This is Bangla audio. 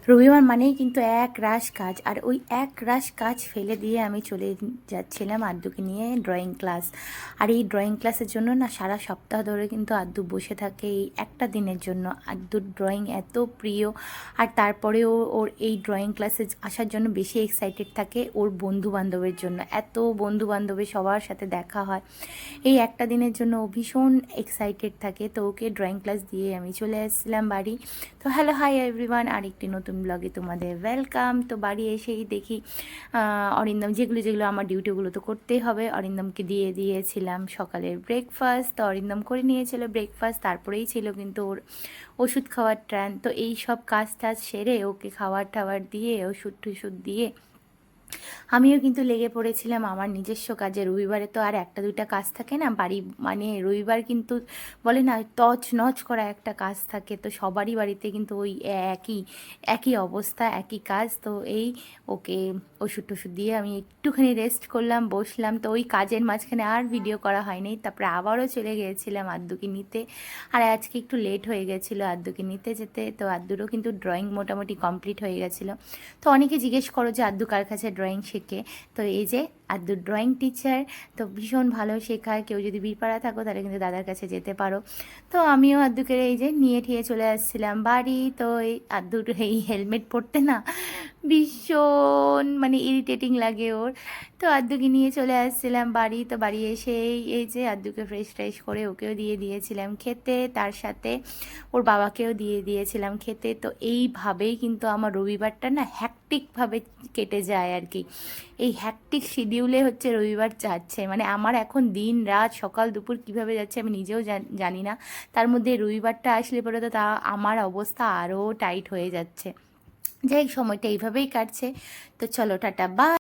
রবিবার মানেই কিন্তু এক রাশ কাজ, আর ওই এক রাশ কাজ ফেলে দিয়ে আমি চলে যাচ্ছিলাম আদ্যুকে নিয়ে ড্রয়িং ক্লাস। আর এই ড্রয়িং ক্লাসের জন্য না সারা সপ্তাহ ধরে কিন্তু আদ্যু বসে থাকে এই একটা দিনের জন্য। আদ্যুর ড্রয়িং এত প্রিয়, আর তারপরেও ওর এই ড্রয়িং ক্লাসে আসার জন্য বেশি এক্সাইটেড থাকে ওর বন্ধু বান্ধবের জন্য। এত বন্ধু বান্ধবের সবার সাথে দেখা হয়, এই একটা দিনের জন্য ও ভীষণ এক্সাইটেড থাকে। তো ওকে ড্রয়িং ক্লাস দিয়ে আমি চলে এসেছিলাম বাড়ি। তো হ্যালো হাই এভরিওয়ান, আরেকটি নতুন ব্লগে তোমাদের ওয়েলকাম। তো বাড়ি এসেই দেখি অরিন্দম যেগুলো আমার ডিউটিগুলো তো করতেই হবে, অরিন্দমকে দিয়ে দিয়েছিলাম সকালের ব্রেকফাস্ট। তো অরিন্দম করে নিয়েছিল ব্রেকফাস্ট, তারপরেই ছিল কিন্তু ওর ওষুধ খাওয়ার ট্রান। তো এই সব কাজ টাজ সেরে ওকে খাবার টাবার দিয়ে ওষুধ টষুধ দিয়ে আমিও কিন্তু লেগে পড়েছিলাম আমার নিজস্ব কাজে। রবিবারে তো আর একটা দুইটা কাজ থাকে না বাড়ি, মানে রবিবার কিন্তু বলে না তছ নছ করা একটা কাজ থাকে। তো সবারই বাড়িতে কিন্তু ওই একই একই অবস্থা, একই কাজ। তো এই ওকে ওষুধ টষুধ দিয়ে আমি একটুখানি রেস্ট করলাম, বসলাম। তো ওই কাজের মাঝখানে আর ভিডিও করা হয়নি। তারপরে আবারও চলে গিয়েছিলাম আদ্যুকে নিতে। আর আজকে একটু লেট হয়ে গেছিলো আদ্যুকে নিতে যেতে। তো আদ্যুরও কিন্তু ড্রয়িং মোটামুটি কমপ্লিট হয়ে গেছিলো। তো অনেকে জিজ্ঞেস করো যে আদ্যু কার কাছে ড্রয়িং শেখে। তো এই যে আদ্যু ড্রয়িং টিচার, তো ভীষণ ভালো শেখায়। কেউ যদি বীরপাড়া থাকো তাহলে কিন্তু দাদার কাছে যেতে পারো। তো আমিও আদ্যুকে এই যে নিয়ে ঠিয়ে চলে আসছিলাম বাড়ি। তো এই আদ্যুর এই হেলমেট পরতে না ভীষণ মানে ইরিটেটিং লাগে ওর। তো আদ্যুকে নিয়ে চলে আসছিলাম বাড়ি। তো বাড়ি এসেই এই যে আদ্যুকে ফ্রেশ ট্রেশ করে ওকেও দিয়ে দিয়েছিলাম খেতে, তার সাথে ওর বাবাকেও দিয়ে দিয়েছিলাম খেতে। তো এইভাবেই কিন্তু আমার রবিবারটা না হ্যাকটিকভাবে কেটে যায় আর কি। এই হ্যাকটিক শিডিউলে হচ্ছে রবিবার যাচ্ছে, মানে আমার এখন দিন রাত সকাল দুপুর কিভাবে যাচ্ছে আমি নিজেও জানি না। তার মধ্যে রবিবারটা আসলে পরে তো তা আমার অবস্থা আরও টাইট হয়ে যাচ্ছে। যাই হোক, সময়টা এইভাবেই কাটছে। তো চলো টাটা, বাই।